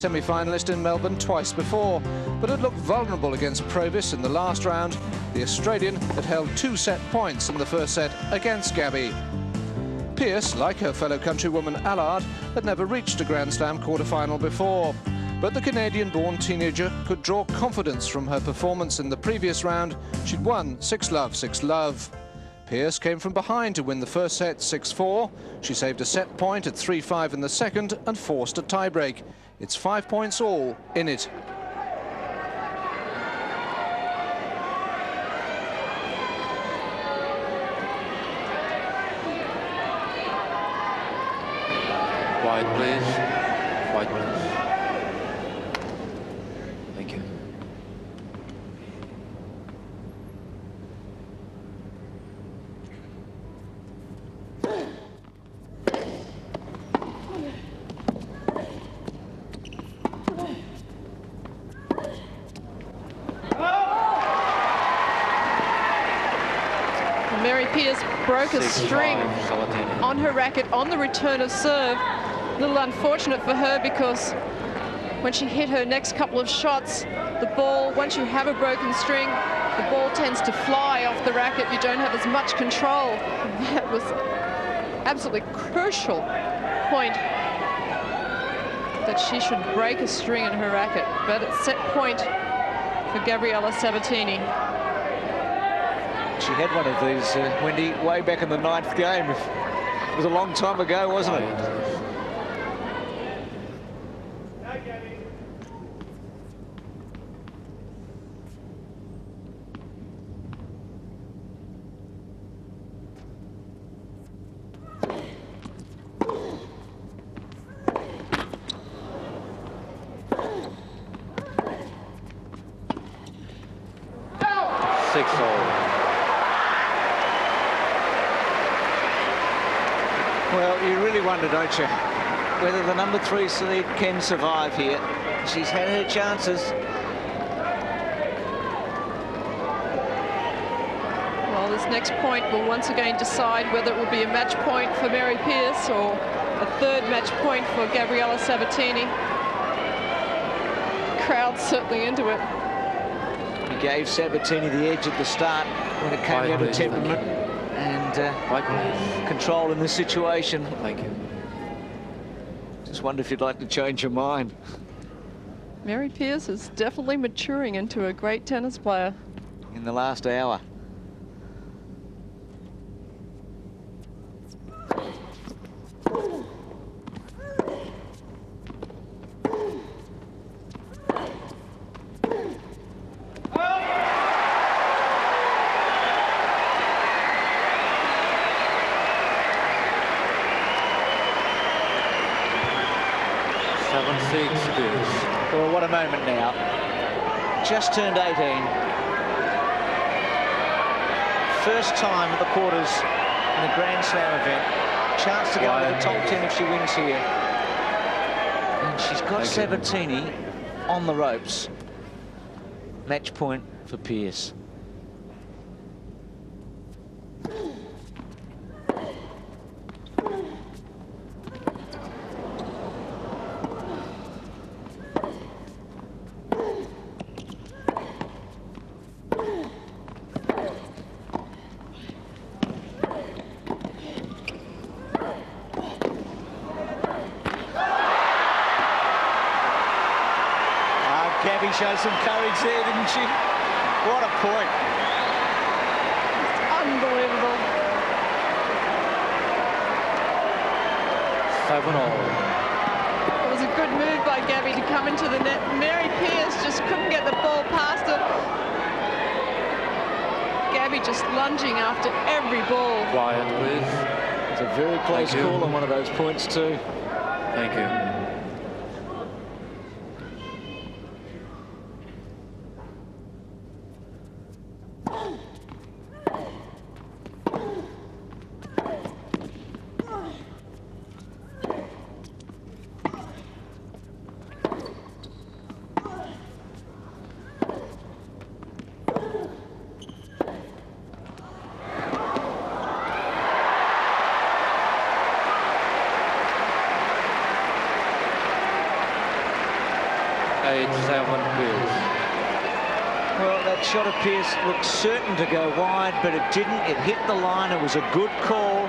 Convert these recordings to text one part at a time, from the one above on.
Semi-finalist in Melbourne twice before, but had looked vulnerable against Provis in the last round. The Australian had held 2 set points in the first set against Gabby. Pearce, like her fellow countrywoman Allard, had never reached a Grand Slam quarter-final before. But the Canadian-born teenager could draw confidence from her performance in the previous round. She'd won 6-love, 6-love. Pearce came from behind to win the first set 6-4. She saved a set point at 3-5 in the second and forced a tiebreak. It's 5 points all in it. White, please. White, please. Thank you. Mary Pearce broke a string on her racket on the return of serve. A little unfortunate for her because when she hit her next couple of shots, the ball, once you have a broken string, the ball tends to fly off the racket. You don't have as much control. That was absolutely crucial point that she should break a string in her racket. But it's set point for Gabriela Sabatini. She had one of these, Wendy, way back in the 9th game. It was a long time ago, wasn't it? Well, you really wonder, don't you, whether the number 3 seed can survive here. She's had her chances. Well, this next point will once again decide whether it will be a match point for Mary Pearce or a third match point for Gabriela Sabatini. Crowd's certainly into it. He gave Sabatini the edge at the start when it came down to temperament and control in this situation. Thank you. Just wonder if you'd like to change your mind. Mary Pearce is definitely maturing into a great tennis player. In the last hour. Well, what a moment now. Just turned 18. First time at the quarters in a Grand Slam event. Chance to go into the top 10 if she wins here. And she's got Sabatini on the ropes. Match point for Pearce. Gabby showed some courage there, didn't she? What a point. Unbelievable. 7-all. It was a good move by Gabby to come into the net. Mary Pearce just couldn't get the ball past her. Gabby just lunging after every ball. Quiet, please. It's a very close call on one of those points too. Thank you. 8-7, Pierce. Well, that shot of Pierce looked certain to go wide, but it didn't. It hit the line. It was a good call.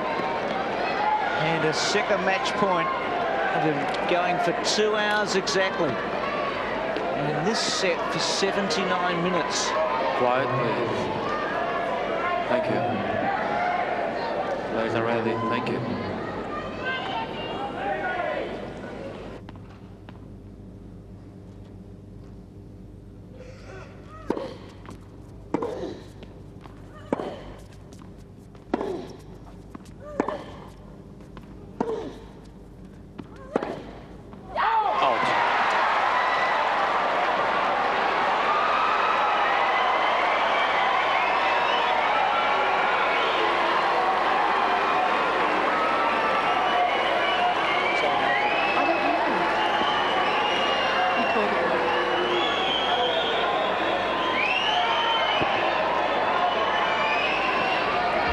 And a second match point. Going for 2 hours exactly. And this set for 79 minutes. Quiet, please. Thank you. Players are ready. Thank you.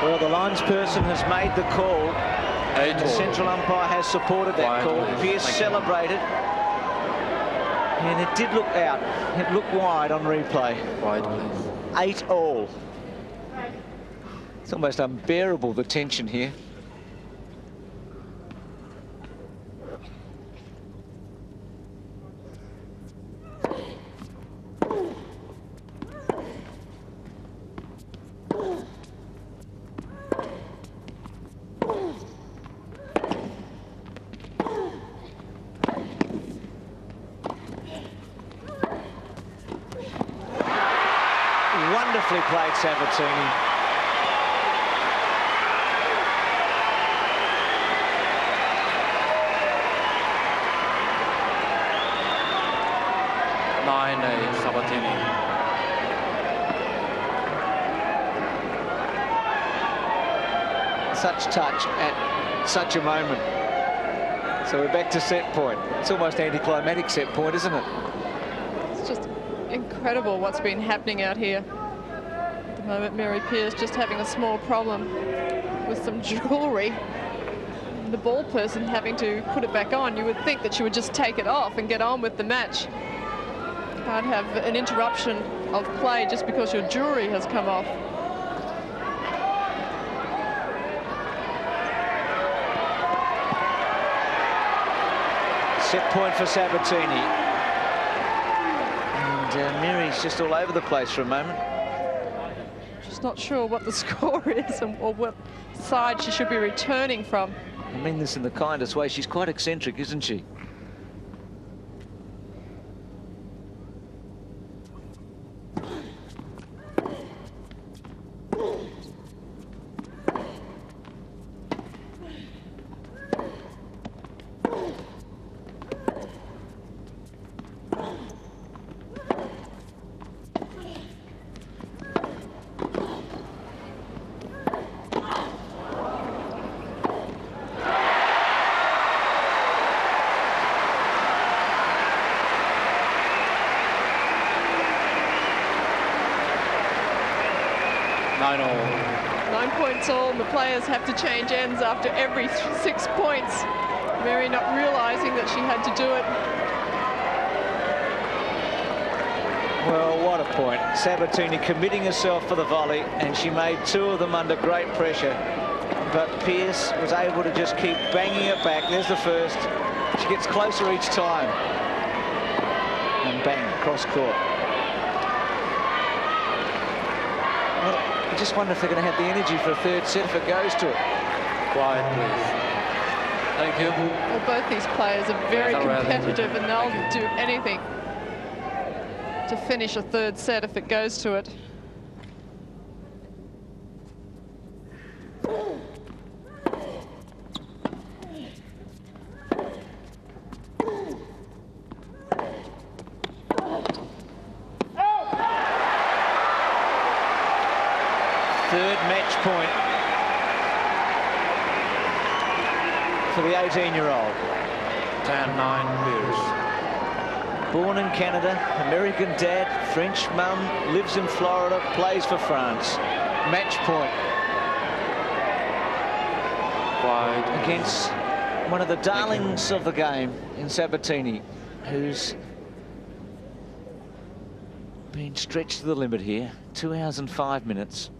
Well, the linesperson has made the call. And the central umpire has supported that call. Pierce celebrated. And it did look out. It looked wide on replay. Wide, please. 8-all. It's almost unbearable, the tension here. Wonderfully played, Sabatini. Sabatini. Such touch at such a moment. So we're back to set point. It's almost anticlimactic set point, isn't it? It's just incredible what's been happening out here. At the moment, Mary Pierce just having a small problem with some jewellery. The ball person having to put it back on. You would think that she would just take it off and get on with the match. Can't have an interruption of play just because your jewellery has come off. Set point for Sabatini. And Mary's just all over the place for a moment. Just not sure what the score is or what side she should be returning from. I mean this in the kindest way. She's quite eccentric, isn't she? All, and the players have to change ends after every 6 points. Mary not realising that she had to do it. Well, what a point. Sabatini committing herself for the volley, and she made 2 of them under great pressure. But Pierce was able to just keep banging it back. There's the first. She gets closer each time. And bang, cross court. I just wonder if they're going to have the energy for a third set if it goes to it. Quiet, please. Thank you. Well, both these players are very competitive and they'll do anything to finish a third set if it goes to it. Third match point for the 18-year-old. 10-9 Pierce. Born in Canada, American dad, French mum, lives in Florida, plays for France. Match point. Wide. Against one of the darlings of the game in Sabatini, who's Been stretched to the limit here. 2 hours and 5 minutes.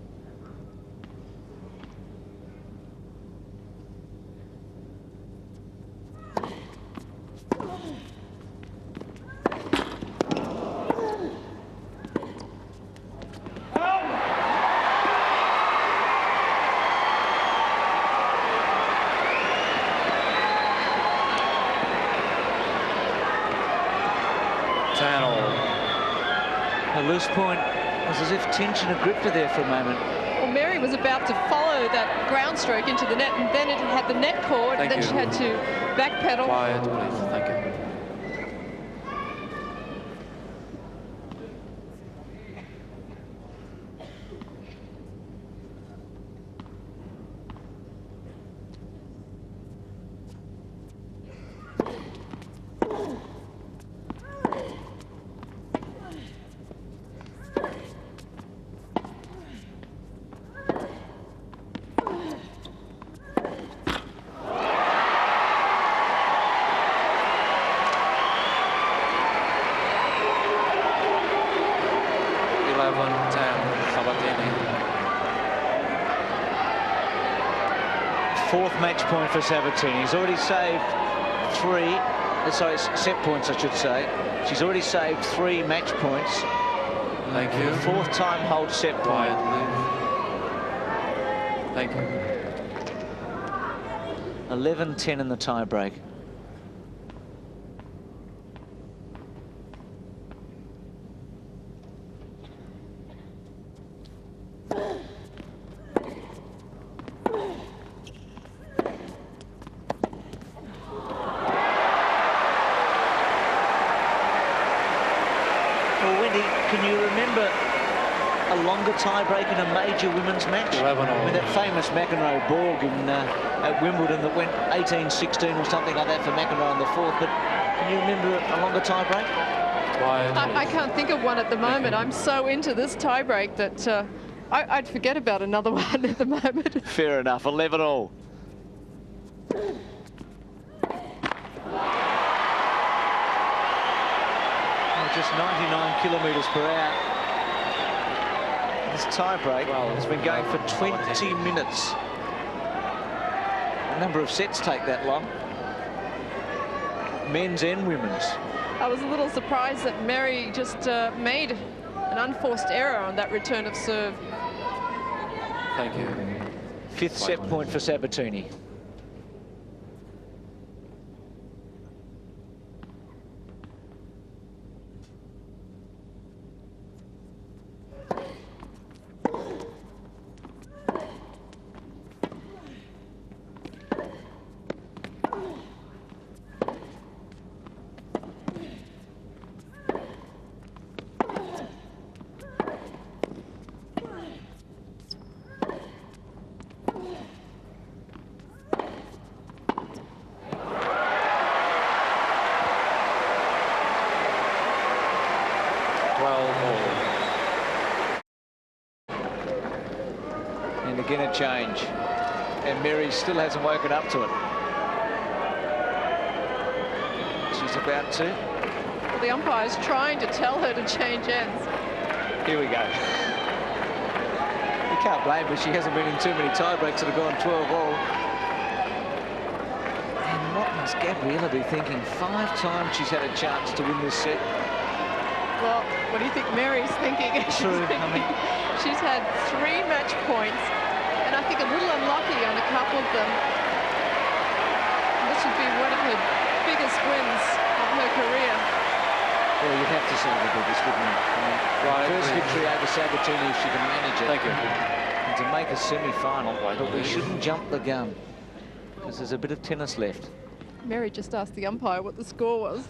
A loose point. It was as if tension had gripped her there for a moment. Well, Mary was about to follow that ground stroke into the net, and then it had the net cord, and then she had to backpedal. Quiet, please. Thank you. Fourth match point for Sabatini. He's already saved 3, sorry, set points, I should say. She's already saved 3 match points. Thank you. Fourth time hold set point. Thank you. 11-10 in the tie break. Can you remember a longer tie-break in a major women's match? 11 all. I mean, that famous McEnroe-Borg at Wimbledon that went 18-16 or something like that for McEnroe in the fourth, but can you remember a longer tie-break? I can't think of one at the moment. I'm so into this tie-break that I'd forget about another one at the moment. Fair enough, 11 all. Just 99 kilometres per hour. This tie-break has been going for 20 minutes. A number of sets take that long. Men's and women's. I was a little surprised that Mary just made an unforced error on that return of serve. Thank you. 5th set point for Sabatini. And again a change. And Mary still hasn't woken up to it. She's about to. Well, the umpire's trying to tell her to change ends. Here we go. You can't blame her. She hasn't been in too many tie breaks that have gone 12 all. And what must Gabriela be thinking? 5 times she's had a chance to win this set. Well, what do you think Mary's thinking? True. I mean, she's had 3 match points, and I think a little unlucky on a couple of them. And this would be one of her biggest wins of her career. Well, you'd have to say the biggest, wouldn't you? I mean, first victory over Sabatini if she can manage it. Thank you. And to make a semi-final, but we shouldn't jump the gun because there's a bit of tennis left. Mary just asked the umpire what the score was.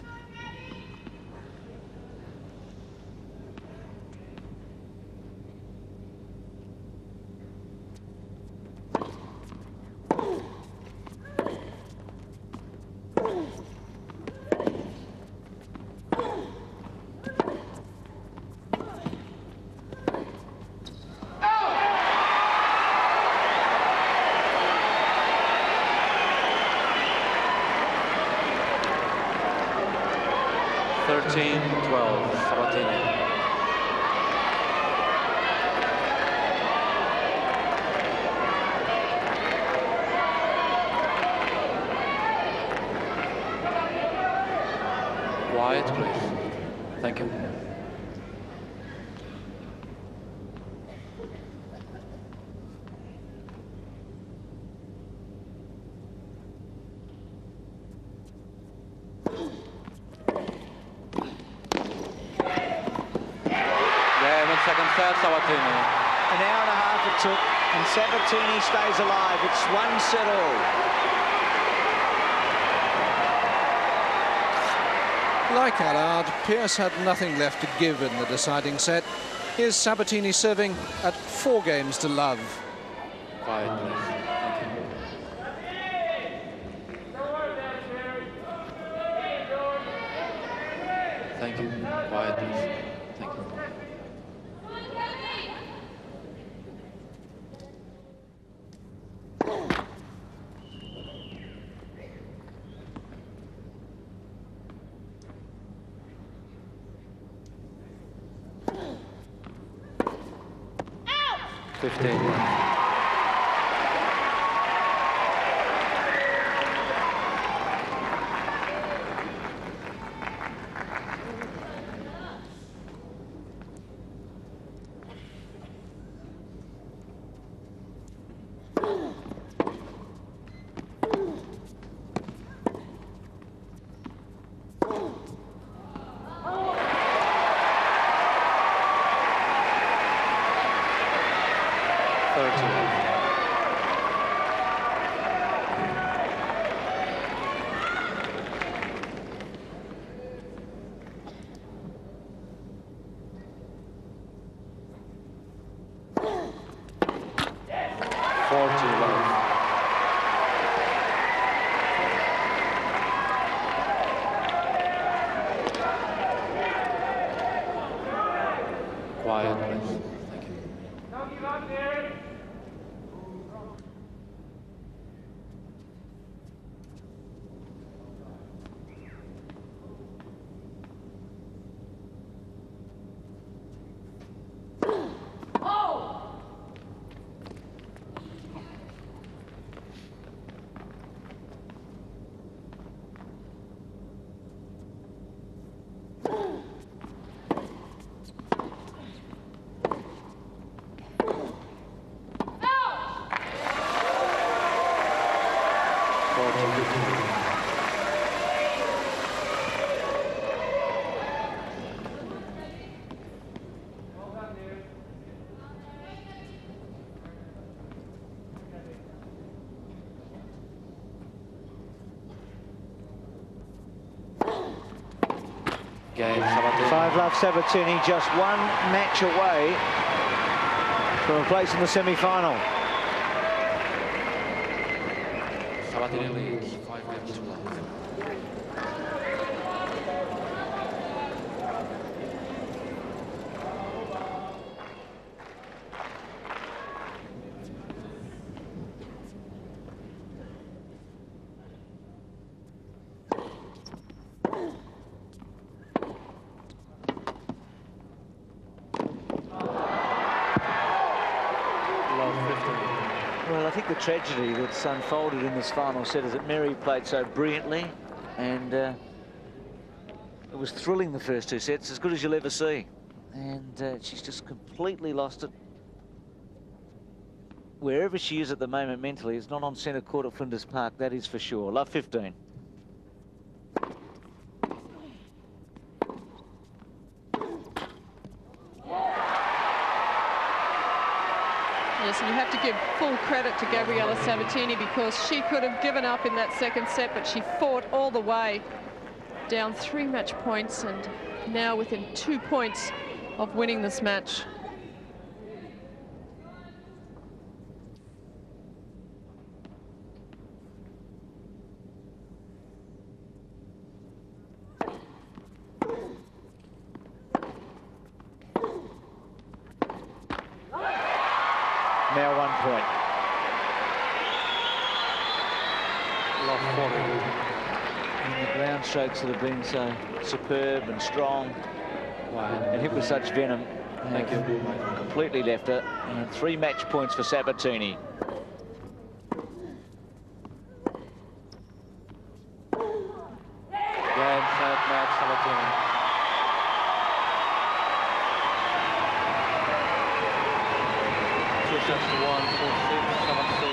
Quiet, please. Thank you. Second set, Sabatini. An hour and a half it took, and Sabatini stays alive. It's 1 set all. Like Allard, Pearce had nothing left to give in the deciding set. Here's Sabatini serving at 4 games to love. Quiet, please. Thank you. Thank you. Quiet, please. Thank you. 15. Quiet, please. Thank you. Don't give up, Derek. Game, Sabatini. 5-love Sabatini, just 1 match away from a place in the semi-final. Sabatini leads 5 games to love. Well, I think the tragedy that's unfolded in this final set is that Mary played so brilliantly, and it was thrilling the first 2 sets, as good as you'll ever see. And she's just completely lost it. Wherever she is at the moment mentally, it's not on centre court at Flinders Park, that is for sure. Love 15. Yes, and you have to give full credit to Gabriela Sabatini because she could have given up in that second set, but she fought all the way, down 3 match points and now within 2 points of winning this match. Now 1 point. Love 40. And the ground strokes that have been so superb and strong and hit with such venom Thank you. completely left her. And 3 match points for Sabatini. Game, set, match, Sabatini. 2 sets to 1, 4-6, 7-6.